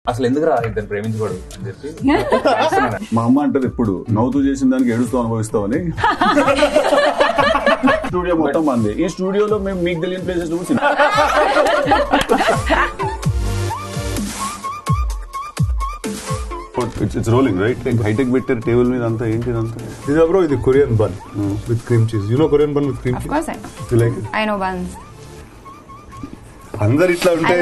అసలు ఎందుకు రా ఇద్దరు ప్రేమించకూడదు అని చెప్పి మా అమ్మ అంటది ఎప్పుడు నవ్వుతూ చేసిన దానికి ఏడుస్తూ అనుభవిస్తామని. స్టూడియో మొత్తం మంది. ఈ స్టూడియోలో మేము మీకు తెలియని ప్లేసెస్ చూసి ఇట్స్ రోలింగ్ రైట్. హైటెక్ పెట్టారు టేబుల్ మీద అంతా ఏంటి అంతా. ఇది బ్రో, ఇది Korean bun with cream cheese. You know Korean bun with cream cheese? Of course I know. You like it? I know buns. అందరు ఇట్లా ఉంటే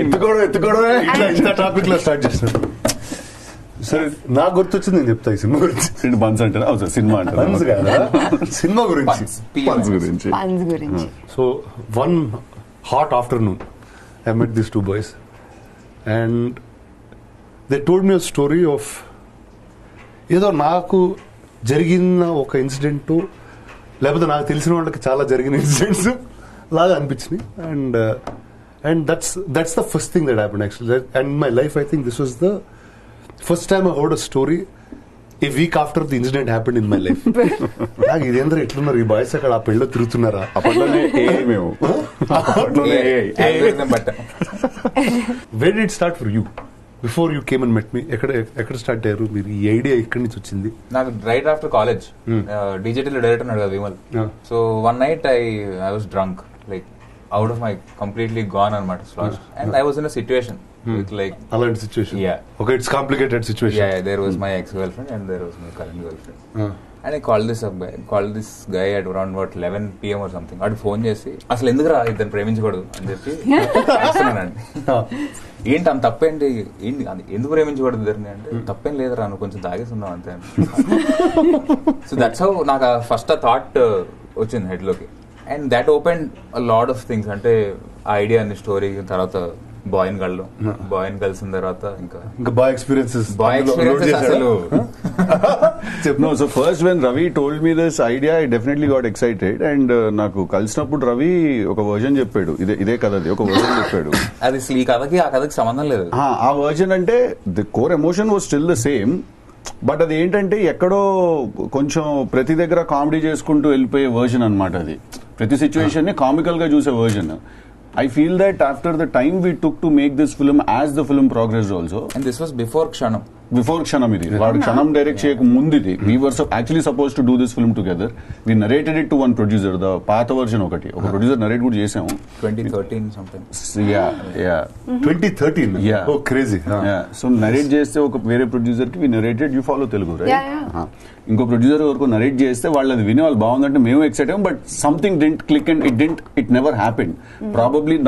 ఎత్తుకోవడమే ఇట్లా టాపిక్ లో స్టార్ట్ చేస్తాడు. సరే, నాకు గుర్తొచ్చింది, నేను చెప్తా ఈ సినిమా గురించి. బన్స్ అంటే సినిమా అంటే బన్స్ కాదా, సినిమా గురించి. బన్స్ గురించి. Buns గురించి. So one hot afternoon I met these two boys and they told me a story of ఏదో నాకు జరిగిన ఒక ఇన్సిడెంట్, లేకపోతే నాకు తెలిసిన వాళ్ళకి చాలా జరిగిన ఇన్సిడెంట్స్ లాగా అనిపించినాయి. And that's the first thing that happened actually. And in my life I think this was the first time I heard a story a week after the incident happened in my life. నాకు ఇదేంద్ర ఎట్లున్నారు ఈ boys, అక్కడ ఆ పెళ్ళిలో తిరుగుతున్నారా? అప్పట్లోనే మేము where did start for you before you came and met me? ఎక్కడ స్టార్ట్ అయ్యారు మీరు? ఈ ఐడియా ఎక్కడి నుంచి వచ్చింది? నాకు right after college digital director ఉన్నాడు కదా Vimal. So one night I was drunk, like out of my completely gone అనమాట slash. And I was in a situation with like అలాంటి situation. Okay, it's complicated situation. Yeah, there was my ex-girlfriend and there was my current girlfriend. And I called this guy at around 11 PM or something. వాడు phone చేసి అసలు ఎందుకు రా ఇద్దరు ప్రేమించకూడదు అని చెప్పి చేస్తున్నానండి. ఏంటి అంత తప్పేంటి, ఏంటి ఎందుకు ప్రేమించకూడదు ఇద్దరిని అంటే, తప్పేం లేదురా నువ్వు కొంచెం తాగేస్తున్నావు అంతే. సో దట్స్ హౌ నాకు ఫస్ట్ ఆ థాట్ వచ్చింది హెడ్ లోకి. And that open a lot of things. అంటే ఆ ఐడియా అన్ని స్టోరీ తర్వాత బాయ్ని కలిసిన తర్వాత ఇంకా బాయ్ ఎక్స్పీరియన్సెస్ అసలు. No, so first when Ravi told me this idea, I definitely got excited. And నాకు కలిసినప్పుడు రవి ఒక వర్జన్ చెప్పాడు, ఇదే కథది ఒక వర్జన్ చెప్పాడు. అది అసలు ఈ కథకి ఆ కథకి సంబంధం లేదు. ఆ వర్జన్ అంటే the core emotion was still the same, but అది ఏంటంటే ఎక్కడో కొంచెం ప్రతి దగ్గర కామెడీ చేసుకుంటూ వెళ్ళిపోయే వర్జన్ అనమాట. అది ప్రతి సిచ్యువేషన్ ని కామికల్ గా చూసే version. I feel that after the time we took to make this film, as the film progressed also. And this was before Kshanam. Before Kshanam ఇది. వాడు క్షణం డైరెక్ట్ చేయక ముందు ఇది. We were actually supposed to do this film together. We narrated it to one producer. The పాత version ఒకటి ఒక producer narrate కూడా చేసాము. 2013 something. Yeah. 2013. Yeah. Oh, crazy. Yeah. So narrate చేస్తే ఒక వేరే ప్రొడ్యూసర్ కి we narrated. You follow Telugu, right? Yeah. ఇంకో ప్రొడ్యూసర్ వరకు నరేట్ చేస్తే వాళ్ళు అది విని వాళ్ళు బాగుందంటే మేము ఎక్సైట్ అయ్యాం, but something didn't click and it never happened. Probably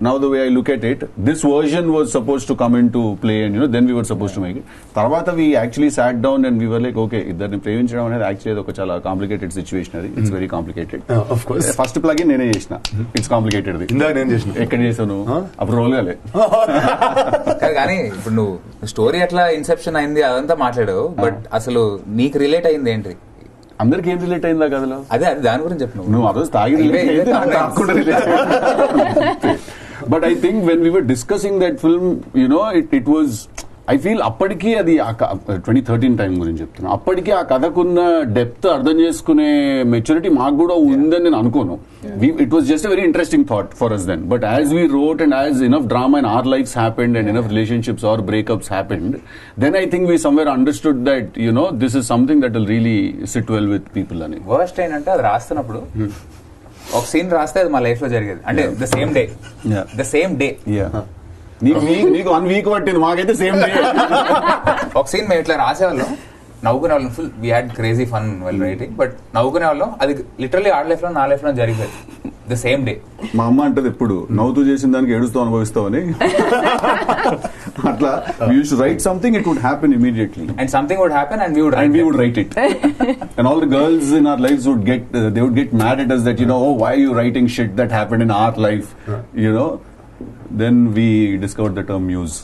now the way I look at it, this version was supposed to come into play and then we were supposed to make it. Tarvata we actually sat down and we were like, okay, iddarni previnchadam anedi actually adoka chala complicated situation adi. It's very complicated. Of course. First plugin nene chesina. It's complicated adi. ఇందాక నేను చేసిన. ఎక్కడ చేసాను అప్పుడు role గాలే. కానీ ఇప్పుడు నువ్వు స్టోరీ ఎట్లా ఇన్సెప్షన్ అయింది అదంతా మాట్లాడావు, బట్ అసలు నీకు రిలేట్ అయింది ఏంటి? అందరికి ఏం రిలేట్ అయిందా కథలో? అదే దాని గురించి చెప్పు. నువ్వు ఆ రోజు తాగి but I think when we were discussing that film it was, I feel అప్పటికి అది 2013 టైం గురించి చెప్తున్నా, అప్పటికి ఆ కథకున్న డెప్త్ అర్థం చేసుకునే మెచ్యూరిటీ మాకు కూడా ఉందని నేను అనుకోను. It was just a very interesting thought for us then, but as we wrote and as enough drama in our lifes happened and enough relationships or breakups happened, then I think we somewhere understood that this is something that will really sit well with people అని. Worst ఏంటంటే అది రాస్తున్నప్పుడు ఒక scene రాస్తే అది మా life లో జరిగేది, అంటే ద సేమ్ డే. నీకు 1 week పట్టింది, మాకైతే సేమ్ డే. ఒక సీన్ మేము ఇట్లా రాసేవాళ్ళం, నవ్వుకునే వాళ్ళం, full we had crazy fun well writing, but నవ్వుకునే వాళ్ళం. అది లిటరల్లీ ఆడ లైఫ్ లో నా లైఫ్ లో జరిగేది ద సేమ్ డే. మా అమ్మ అంటది ఎప్పుడు నవ్వుతూ చేసిన దానికి ఏడుస్తూ అనుభవిస్తావని. అట్లా we used to write something, it would happen immediately, and something would happen and we would write it. And all the girls in our lives would get mad at us that oh, why are you writing shit that happened in our life, Then we discovered the term muse.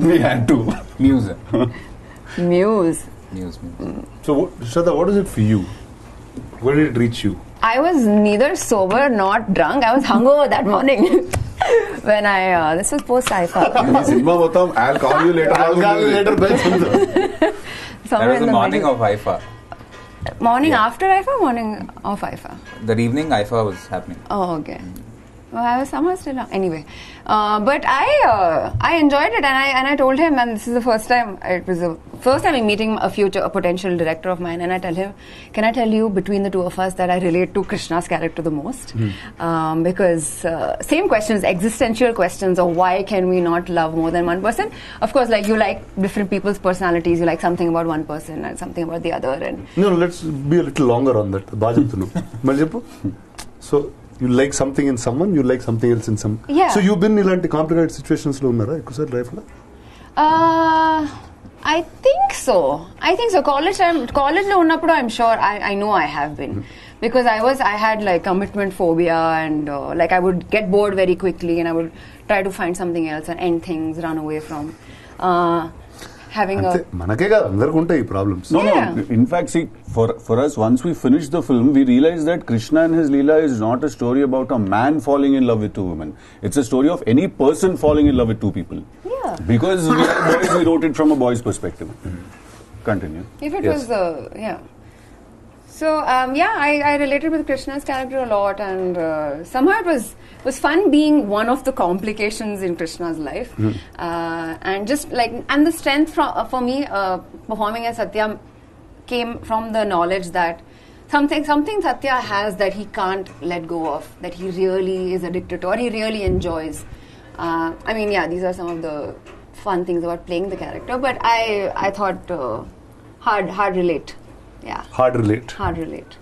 We had to. Muse. So Shraddha, what is it for you? Where did it reach you? I was neither sober nor drunk. I was hungover that morning. When this was post IFA. Cinema motham, I'll call you later. That was the morning of IFA. Morning after IFA, morning of IFA. That evening IFA was happening. Oh, okay. I was somehow still young. Anyway, but I enjoyed it, and I told him, and this is the first time. It was the first time I'm meeting a potential director of mine, and I tell him, can I tell you between the two of us that I relate to Krishna's character the most? Because same questions, existential questions of why can we not love more than one person? Of course, like you like different people's personalities, you like something about one person and something about the other. And No, let's be a little longer on that. So you like something in someone, you like something else in some. Yeah. So you've been in complicated situations lo unnara ekkosari life lo? I think so. College lo unnappudu I'm sure I know I have been. Because I had like commitment phobia and like I would get bored very quickly and I would try to find something else and end things, run away from having అంతే మనకే కాదు అందరికి ఉంటాయి ఈ problems. No. In fact, see, for us, once we finished the film, we realized that Krishna and his Leela is not a story about a man falling in love with two women. It's a story of any person falling in love with two people. Yeah. Because we are boys, we wrote it from a boy's perspective. Continue. If it Yes. was, yeah. So, I related with Krishna's character a lot, and somehow it was fun being one of the complications in Krishna's life. And just like, and the strength for me, performing as Satya came from the knowledge that something Satya has that he can't let go of, that he really is addicted to, or he really enjoys. I mean, yeah, these are some of the fun things about playing the character, but I thought hard relate. Yeah. Hard relate.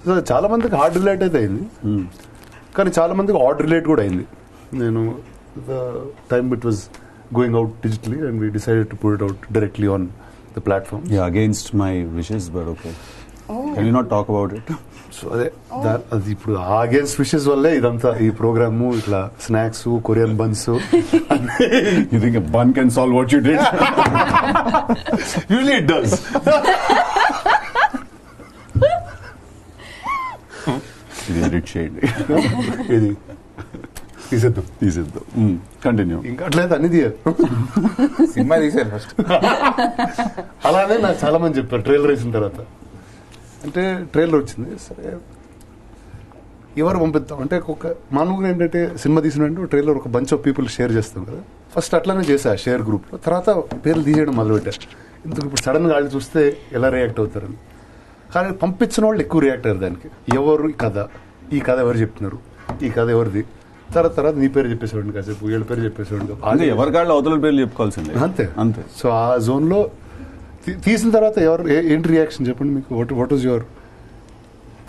So చాలా మందికి hard relate అయితే అయింది, కానీ చాలా మందికి add relate కూడా అయింది. నేను the time it was going out digitally and we decided to put it out directly on the platform. Yeah, against my wishes, but okay. Can you not talk about it? So అదే అది ఇప్పుడు against wishes వల్లే ఇదంతా ఈ program ఇట్లా snacks Korean buns. You think a bun can solve what you did? Usually it does. ఇది edit చేయండి. ఇది తీసేద్దాం. Continue. ఇంకా అట్లయితే అన్ని తీయాలి. సినిమా తీసారు ఫస్ట్. అలానే నాకు చాలా మంది చెప్పారు ట్రైలర్ వేసిన తర్వాత. అంటే ట్రైలర్ వచ్చింది, సరే ఎవరు పంపిద్దాం అంటే ఒక మామూలుగా ఏంటంటే సినిమా తీసినంటే ట్రైలర్ ఒక బంచ్ ఆఫ్ పీపుల్ షేర్ చేస్తాం కదా. ఫస్ట్ అట్లానే చేశా షేర్ గ్రూప్లో, తర్వాత పేర్లు తీసేయడం మొదలుపెట్టారు. ఇందుకు ఇప్పుడు సడన్గా వాళ్ళు చూస్తే ఎలా రియాక్ట్ అవుతారని. కానీ పంపించిన వాళ్ళు ఎక్కువ రియాక్ట్ అయ్యారు దానికి. ఎవరు ఈ కథ ఎవరు చెప్తున్నారు, ఈ కథ ఎవరిది, తర్వాత నీ పేరు చెప్పేసేవాడిని, కాసేపు వీళ్ళ పేరు చెప్పేసేవాడిని. అదే ఎవరి కాళ్ళు అవతల పేర్లు చెప్పుకోవాల్సిందే. అంతే. సో ఆ జోన్లో తీసిన తర్వాత ఎవరు ఏంటి రియాక్షన్ చెప్పండి మీకు. What was your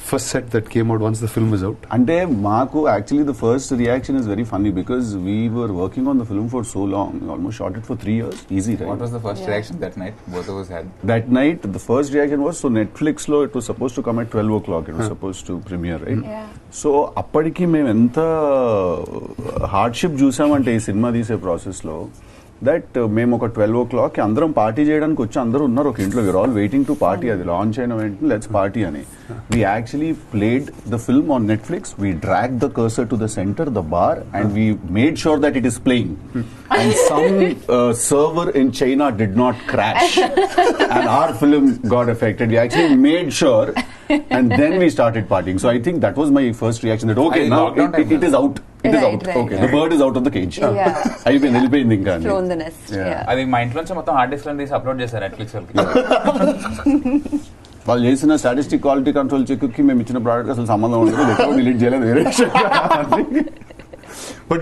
first set that came out once the film is out? అంటే మాకు actually the first reaction is very funny because we were working on the film for so long, almost shot it for 3 years. Easy, right? What was the first reaction that night both of us had? That night, the first reaction was, so Netflix lo it was supposed to come at 12 o'clock. It was supposed to premiere, right? Yeah. So అప్పటికి మేము ఎంత hardship చూసామంటే ఈ cinema తీసే process లో, that మేము ఒక 12 o'clock అందరం పార్టీ చేయడానికి వచ్చి అందరూ ఉన్నారు ఒక ఇంట్లో. We are all waiting to party. అది లాంచ్ అయిన వెంటనే లెట్స్ పార్టీ అని. We actually played the film on Netflix. We dragged the cursor to the center, the bar, and we made sure that it is playing. And some server in China did not crash, and our film got affected. We actually made sure, and then we started partying. So I think that was my first reaction. That okay, now it is out. It is out. Okay, the bird is out of the cage. అయిపోయింది, వెళ్ళిపోయింది ఇంకా. Thrown the nest. Yeah. అది మా ఇంట్లో నుంచి మొత్తం hard disk తీసి upload చేశారు నెట్ఫ్లిక్స్ వాళ్ళకి. వాళ్ళు చేసిన స్టాటిస్టిక్ క్వాలిటీ కంట్రోల్ చెక్ కి మేము ఇచ్చిన ప్రోడక్ట్ అసలు సంబంధం ఉండదు, డిలీట్ చేయలేదు వేరే. But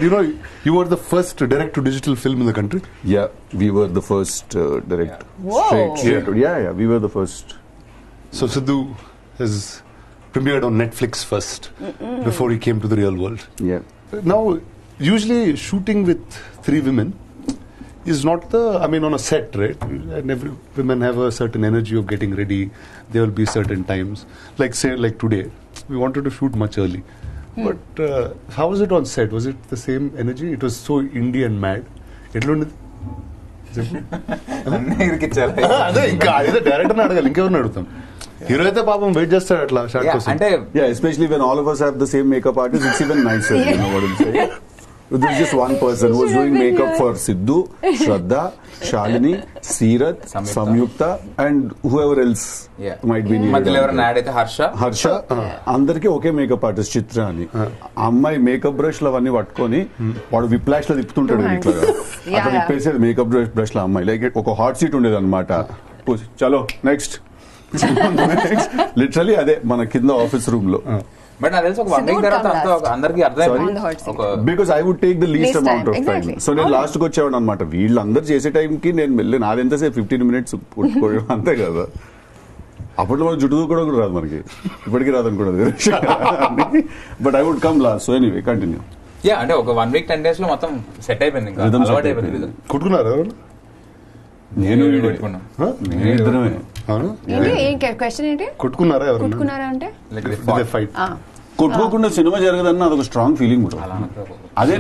you were the first direct to digital film in the country. Yeah, we were the first direct. Whoa. Straight. Yeah, we were the first. So Siddhu has premiered on Netflix first before he came to the real world. Yeah. Now, usually shooting with 3 women is not on a set, right? And every women have a certain energy of getting ready. There will be certain times. Like today, we wanted to shoot much early. But how was it on set? Was it the same energy? It was so indie and mad. అదే ఇంకా అదే director అడగాలి, ఇంకెవరిని అడుగుతాం. Hero అయితే పాపం wait చేస్తాడు అట్లా షాట్ కోసం. అంటే Yeah, especially when all of us have the same makeup artist, it's even nicer. You know what I'm saying? There was just one person who was doing makeup for Siddhu, Shraddha, Shalini, Seerath, Samyukta, and whoever else might be needed. మధ్యలో ఎవరైనా add అయితే హర్ష అందరికి ఒకే makeup artist చిత్ర అని. ఆ అమ్మాయి makeup brush లో అవన్నీ పట్టుకొని వాడు విప్లాష్ లో తిప్పుతుంటాడు ఇట్లా అక్కడ తిప్పేసేది మేకప్ బ్రష్ లో అమ్మాయి. లైక్ ఒక హాట్ సీట్ ఉండేది అనమాట. చలో నెక్స్ట్ లిటరలీ అదే మన కింద ఆఫీస్ రూమ్ లో. బట్ నాకు తెలిసి ఒక 1 week తర్వాత అంతా అందరికి అర్థం. Because I would take the least amount of time. So నేను లాస్ట్ కి వచ్చేవాడు అనమాట. వీళ్ళందరూ చేసే టైంకి నేను వెళ్ళి నాదెంతసేపు 15 minutes అంతే కదా. అప్పట్లో మనకు జుట్టు కూడా రాదు మనకి, ఇప్పటికీ రాదనుకున్నది. But I would come last. So anyway continue. Yeah అంటే ఒక 1 week 10 days లో మొత్తం సెట్ అయిపోయింది. ఇంకా అలవాటు అయిపోయింది. కొట్టుకున్నారు నేను ఇద్దరమే. క్వశ్చన్ ఏంటి? కొట్టుకున్నారా ఎవరు? కొట్టుకున్నారా అంటే ఫైట్ కొట్టుకోకుండా సినిమా జరగదన్న అదొక స్ట్రాంగ్ ఫీలింగ్ కూడా. అదే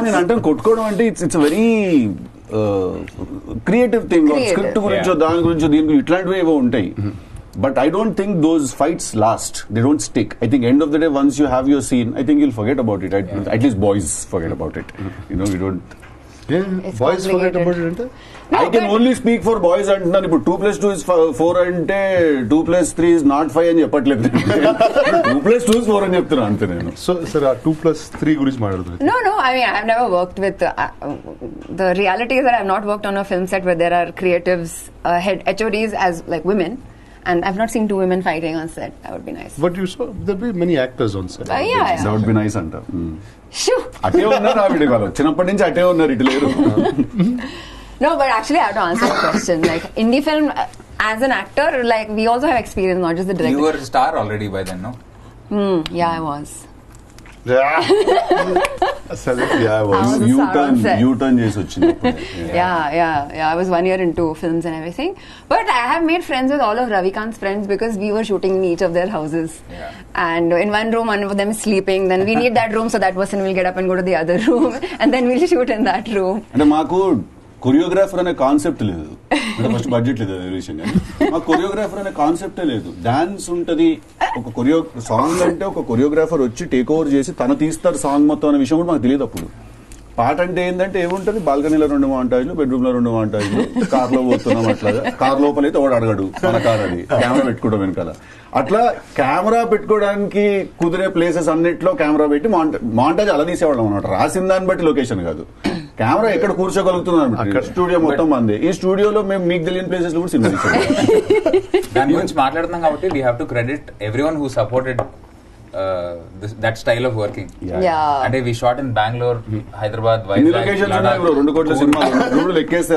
నేను అంటే కొట్టుకోవడం అంటే it's very creative thing. Script గురించో దాని గురించో దీనికి ఇట్లాంటివి ఏవో ఉంటాయి. But I don't think those fights last. They don't stick. I think end of the day once you have your scene, I think you'll forget about it. At least boys forget about it. You know, we don't. Boys forget about it అంటే I can only speak for boys అంటున్నాను. ఇప్పుడు 2+2 is 4 అంటే 2+3 is not 5 అని చెప్పట్లేదు. 2+2 is 4 అని చెప్తున్నాను అంతే నేను. సో సరే ఆ 2+3 గురించి మాట్లాడుతున్నాను. No, I mean, I've never worked with the reality is that I've not worked on a film set where there are creatives, head HODs as like women, and I've not seen 2 women fighting on set. That would be nice. But you saw there'll be many actors on set. Yeah. That would be nice అంట. Shoo. అటే ఉన్నారు ఆవిడ వాళ్ళు చిన్నప్పటి నుంచి అటే ఉన్నారు, ఇటు లేరు. No, but actually I have to answer the question. Like indie film, as an actor, like we also have experience, not just the director. You were a star already by then, no? Yeah, I was. Yeah. I was. You turn చేసి వచ్చింది. Yeah. I was 1 year into films and everything. But I have made friends with all of Ravikant's friends because we were shooting in each of their houses. Yeah. And in one room, one of them is sleeping. Then we need that room so that person will get up and go to the other room. And then we'll shoot in that room. అంటే మాకు choreographer అనే concept లేదు. First budget లేదు అదే విషయం. మాకు choreographer అనే కాన్సెప్టే లేదు. డాన్స్ ఉంటది, ఒక సాంగ్ అంటే ఒక కొరియోగ్రాఫర్ వచ్చి టేక్ ఓవర్ చేసి తను తీస్తారు సాంగ్ మొత్తం అనే విషయం కూడా మాకు తెలియదు అప్పుడు. పాట అంటే ఏంటంటే ఏముంటది, బాల్కనీలో 2 మాంటాజ్లు, బెడ్రూమ్ లో 2 మాంటాజ్లు, కార్ లో పోతున్నాం అట్లాగా. కార్ లోపలైతే ఒకడు అడగడు మన కార్ అది, కెమెరా పెట్టుకోవడం వెనకాల. అట్లా కెమెరా పెట్టుకోవడానికి కుదిరే ప్లేసెస్ అన్నిట్లో కెమెరా పెట్టి మాంటాజ్ అలా తీసేవాళ్ళం అనమాట. రాసిన దాన్ని బట్టి లొకేషన్ కాదు, కెమెరా ఎక్కడ కూర్చోగలుగుతుంది. స్టూడియో మొత్తం మంది. ఈ స్టూడియోలో మేము మీకు తెలియని ప్లేసెస్ లో కూడా సినిమా తీసాం. దాని గురించి మాట్లాడుతున్నాం కాబట్టి we have to credit everyone who supported that style of working. అంటే we shot in Bengaluru, Hyderabad, Vizag, 2 కోట్ల సినిమా లెక్కేస్తే